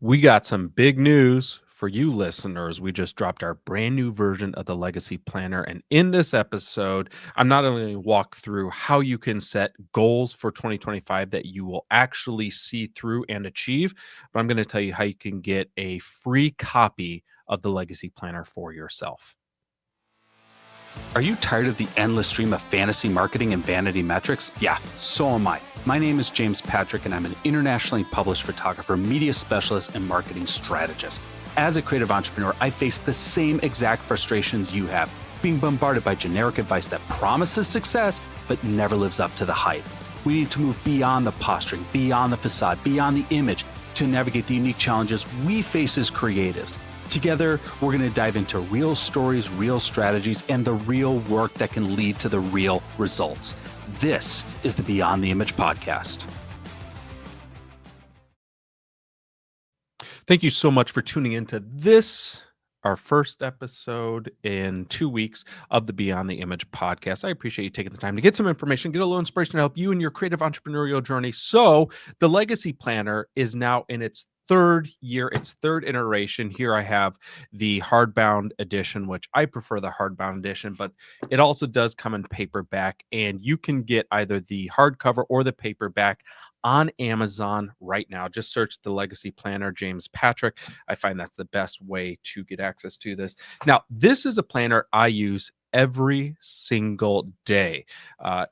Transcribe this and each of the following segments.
We got some big news for you listeners. We just dropped our brand new version of the Legacy Planner. And in this episode, I'm not only going to walk through how you can set goals for 2025 that you will actually see through and achieve, but I'm going to tell you how you can get a free copy of the Legacy Planner for yourself. Are you tired of the endless stream of fantasy marketing and vanity metrics? Yeah, so am I. My name is James Patrick, and I'm an internationally published photographer, media specialist, and marketing strategist. As a creative entrepreneur, I face the same exact frustrations you have, being bombarded by generic advice that promises success but never lives up to the hype. We need to move beyond the posturing, beyond the facade, beyond the image to navigate the unique challenges we face as creatives. Together, we're going to dive into real stories, real strategies, and the real work that can lead to the real results. This is the Beyond the Image podcast. Thank you so much for tuning into this, our first episode in 2 weeks of the Beyond the Image podcast. I appreciate you taking the time to get some information, get a little inspiration to help you in your creative entrepreneurial journey. So the Legacy Planner is now in its third year, its third iteration. Here I have the hardbound edition, which I prefer the hardbound edition, but it also does come in paperback, and you can get either the hardcover or the paperback on Amazon right now. Just search the Legacy Planner, James Patrick. I find that's the best way to get access to this. Now, this is a planner I use every single day.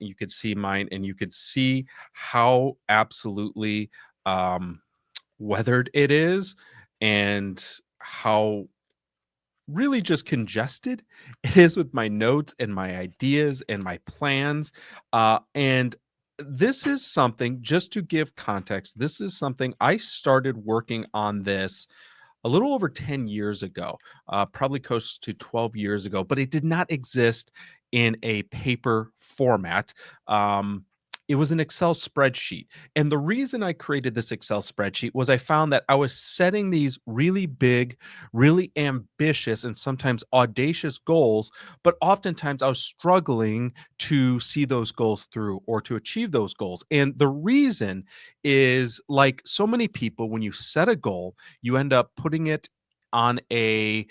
You could see mine, and you could see how absolutely weathered it is, and how really just congested it is with my notes and my ideas and my plans. And this is something, just to give context, this is something I started working on this a little over 10 years ago, probably close to 12 years ago, but it did not exist in a paper format. It was an Excel spreadsheet. And the reason I created this Excel spreadsheet was I found that I was setting these really big, really ambitious, and sometimes audacious goals, but oftentimes I was struggling to see those goals through or to achieve those goals. And the reason is, like so many people, when you set a goal, you end up putting it on a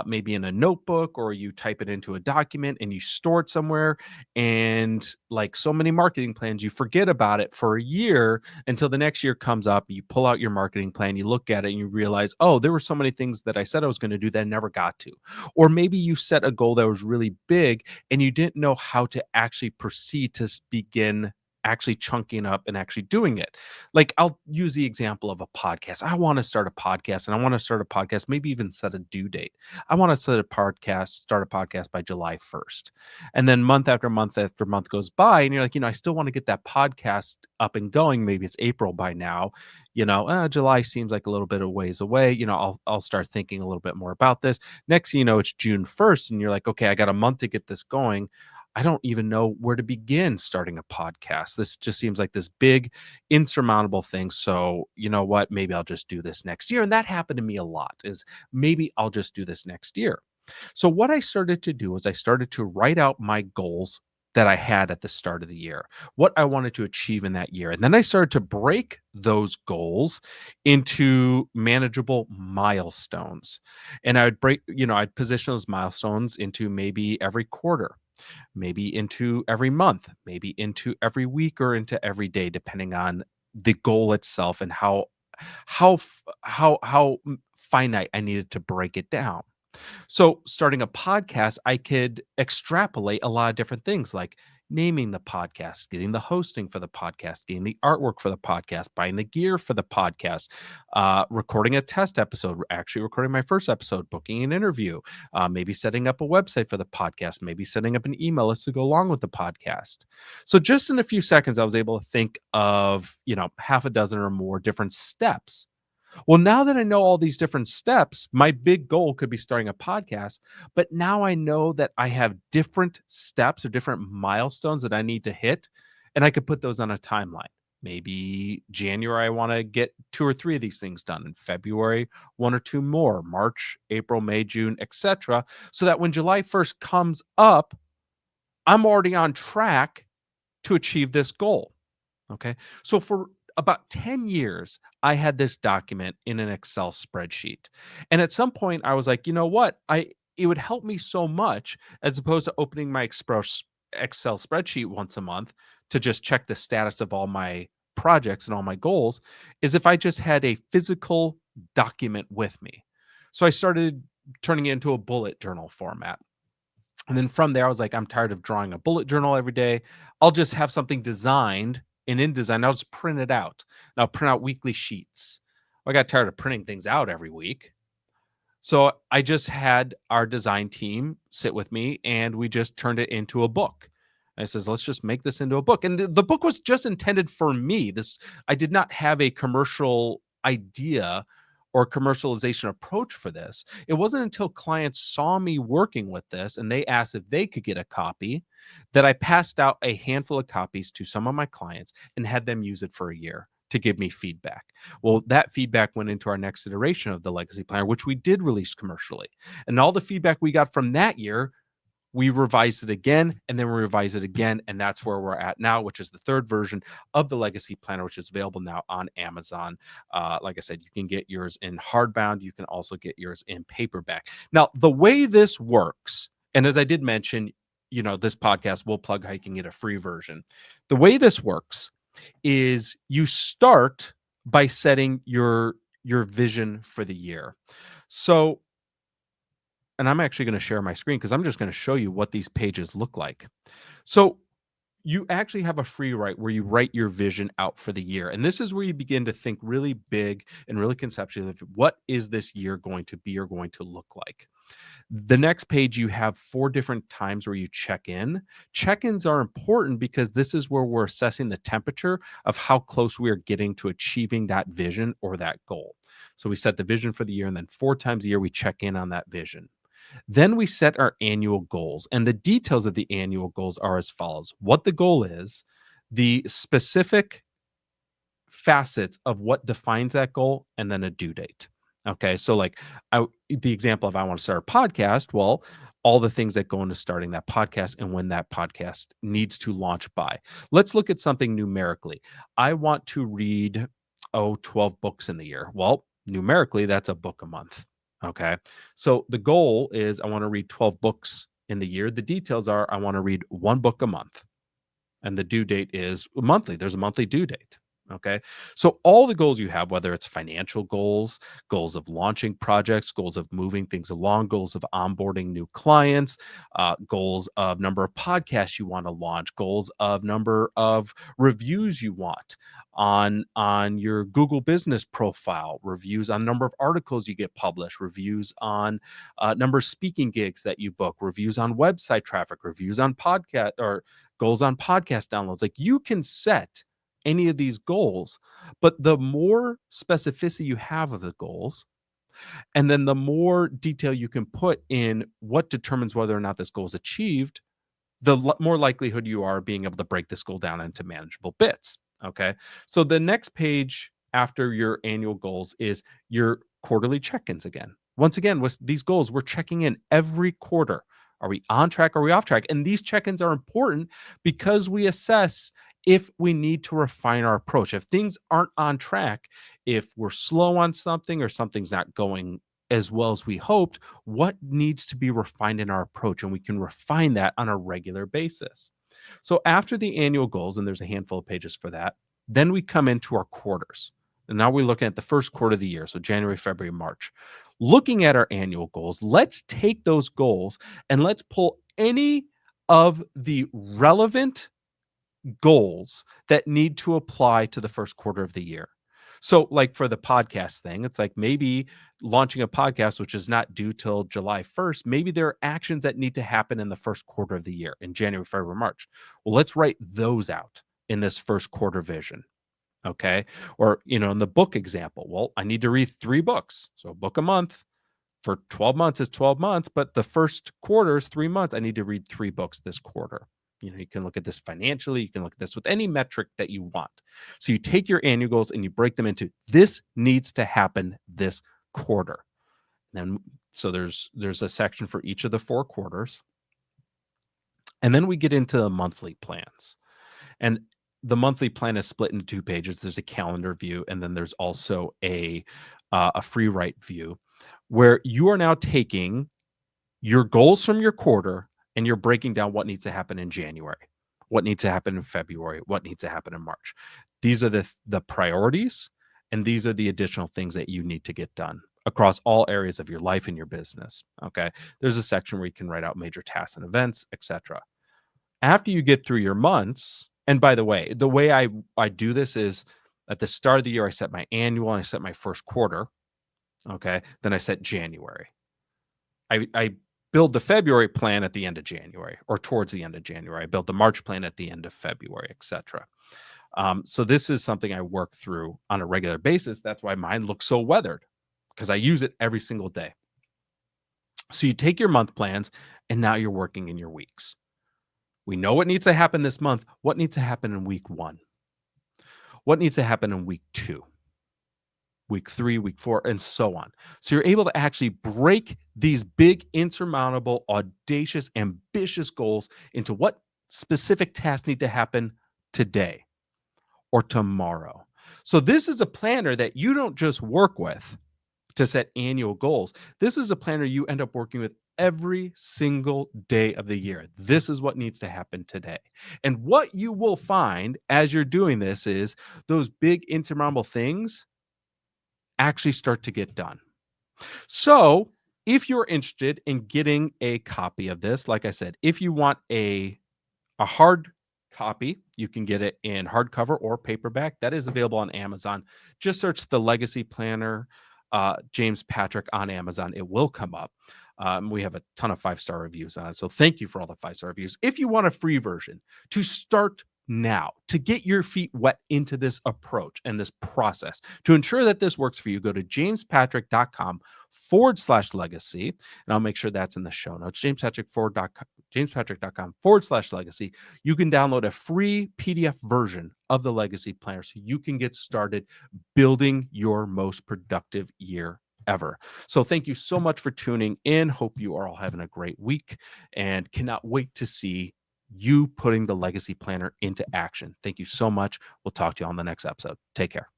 maybe in a notebook, or you type it into a document and you store it somewhere. And like so many marketing plans, you forget about it for a year until the next year comes up. You pull out your marketing plan, you look at it, and you realize, oh, there were so many things that I said I was going to do that I never got to. Or maybe you set a goal that was really big and you didn't know how to actually proceed to begin actually chunking up and actually doing it. Like, I'll use the example of a podcast. I want to start a podcast, and I want to start a podcast, maybe even set a due date. I want to start a podcast by July 1st. And then month after month after month goes by, and you're like, I still want to get that podcast up and going. Maybe it's April by now. July seems like a little bit of ways away. I'll start thinking a little bit more about this. Next thing you know, it's June 1st, and you're like, okay, I got a month to get this going. I don't even know where to begin starting a podcast. This just seems like this big, insurmountable thing. So, you know what? Maybe I'll just do this next year. And that happened to me a lot, is maybe I'll just do this next year. So what I started to do is I started to write out my goals that I had at the start of the year, what I wanted to achieve in that year. And then I started to break those goals into manageable milestones. And I'd position those milestones into maybe every quarter, maybe into every month, maybe into every week, or into every day, depending on the goal itself and how finite I needed to break it down. So, starting a podcast, I could extrapolate a lot of different things, like naming the podcast, getting the hosting for the podcast, getting the artwork for the podcast, buying the gear for the podcast, recording a test episode, actually recording my first episode, booking an interview, maybe setting up a website for the podcast, maybe setting up an email list to go along with the podcast. So, just in a few seconds, I was able to think of, half a dozen or more different steps. Well, now that I know all these different steps, my big goal could be starting a podcast. But now I know that I have different steps or different milestones that I need to hit, and I could put those on a timeline. Maybe January, I want to get 2 or 3 of these things done. In February, 1 or 2 more. March, April, May, June, etc. So that when July 1st comes up, I'm already on track to achieve this goal. Okay. So for about 10 years, I had this document in an Excel spreadsheet. And at some point I was like, you know what? It would help me so much as opposed to opening my Excel spreadsheet once a month to just check the status of all my projects and all my goals, is if I just had a physical document with me. So I started turning it into a bullet journal format. And then from there, I was like, I'm tired of drawing a bullet journal every day. I'll just have something designed. And in design, I'll just print it out. And I'll print out weekly sheets. I got tired of printing things out every week. So I just had our design team sit with me and we just turned it into a book. I says, let's just make this into a book. And the book was just intended for me. I did not have a commercial idea or commercialization approach for this. It wasn't until clients saw me working with this and they asked if they could get a copy that I passed out a handful of copies to some of my clients and had them use it for a year to give me feedback. Well, that feedback went into our next iteration of the Legacy Planner, which we did release commercially. And all the feedback we got from that year, we revised it again, and then we revised it again. And that's where we're at now, which is the third version of the Legacy Planner, which is available now on Amazon. Like I said, you can get yours in hardbound. You can also get yours in paperback. Now, the way this works, and as I did mention, this podcast will plug how you can get a free version. The way this works is you start by setting your vision for the year. So, and I'm actually going to share my screen because I'm just going to show you what these pages look like. So you actually have a free write where you write your vision out for the year. And this is where you begin to think really big and really conceptually of what is this year going to be or going to look like. The next page, you have 4 different times where you check in. Check-ins are important because this is where we're assessing the temperature of how close we are getting to achieving that vision or that goal. So we set the vision for the year, and then 4 times a year, we check in on that vision. Then we set our annual goals, and the details of the annual goals are as follows: what the goal is, the specific facets of what defines that goal, and then a due date. Okay, so like the example of I want to start a podcast, well, all the things that go into starting that podcast and when that podcast needs to launch by. Let's look at something numerically. I want to read 12 books in the year. Well, numerically, that's a book a month. Okay, so the goal is I want to read 12 books in the year. The details are I want to read 1 book a month, and the due date is monthly. There's a monthly due date. Okay. So all the goals you have, whether it's financial goals, goals of launching projects, goals of moving things along, goals of onboarding new clients, goals of number of podcasts you want to launch, goals of number of reviews you want on your Google business profile, reviews on number of articles you get published, reviews on number of speaking gigs that you book, reviews on website traffic, reviews on podcast or goals on podcast downloads. Like you can set any of these goals, but the more specificity you have of the goals, and then the more detail you can put in what determines whether or not this goal is achieved, the more likelihood you are being able to break this goal down into manageable bits. Okay. So the next page after your annual goals is your quarterly check-ins again. Once again, with these goals, we're checking in every quarter. Are we on track? Are we off track? And these check-ins are important because we assess if we need to refine our approach. If things aren't on track, if we're slow on something or something's not going as well as we hoped, what needs to be refined in our approach? And we can refine that on a regular basis. So after the annual goals, and there's a handful of pages for that, then we come into our quarters. And now we're looking at the first quarter of the year, so January, February, March. Looking at our annual goals, let's take those goals and let's pull any of the relevant goals that need to apply to the first quarter of the year. So, like for the podcast thing, it's like maybe launching a podcast, which is not due till July 1st, maybe there are actions that need to happen in the first quarter of the year in January, February, March. Well, let's write those out in this first quarter vision. Okay. Or, in the book example, well, I need to read 3 books. So, a book a month for 12 months is 12 months, but the first quarter is 3 months. I need to read 3 books this quarter. You can look at this financially. You can look at this with any metric that you want. So you take your annual goals and you break them into this needs to happen this quarter. And then, so there's a section for each of the 4 quarters. And then we get into the monthly plans. And the monthly plan is split into 2 pages. There's a calendar view, and then there's also a free write view, where you are now taking your goals from your quarter and you're breaking down what needs to happen in January, what needs to happen in February, what needs to happen in March. These are the priorities, and these are the additional things that you need to get done across all areas of your life and your business. Okay. There's a section where you can write out major tasks and events, etc. After you get through your months, and by the way I do this is at the start of the year, I set my annual and I set my first quarter. Okay. Then I set January. I build the February plan at the end of January or towards the end of January. I build the March plan at the end of February, etc. So this is something I work through on a regular basis. That's why mine looks so weathered, because I use it every single day. So you take your month plans and now you're working in your weeks. We know what needs to happen this month. What needs to happen in week 1? What needs to happen in week 2? Week 3, week 4, and so on. So you're able to actually break these big, insurmountable, audacious, ambitious goals into what specific tasks need to happen today or tomorrow. So this is a planner that you don't just work with to set annual goals. This is a planner you end up working with every single day of the year. This is what needs to happen today. And what you will find as you're doing this is those big, insurmountable things actually start to get done. So if you're interested in getting a copy of this, like I said, if you want a hard copy, you can get it in hardcover or paperback. That is available on Amazon. Just search the Legacy Planner, James Patrick on Amazon. It will come up. We have a ton of 5-star reviews on it. So thank you for all the 5-star reviews. If you want a free version to start now, to get your feet wet into this approach and this process, to ensure that this works for you, go to jamespatrick.com/legacy. And I'll make sure that's in the show notes. jamespatrick.com/legacy. You can download a free PDF version of the Legacy Planner so you can get started building your most productive year ever. So thank you so much for tuning in. Hope you are all having a great week and cannot wait to see you putting the Legacy Planner into action. Thank you so much. We'll talk to you on the next episode. Take care.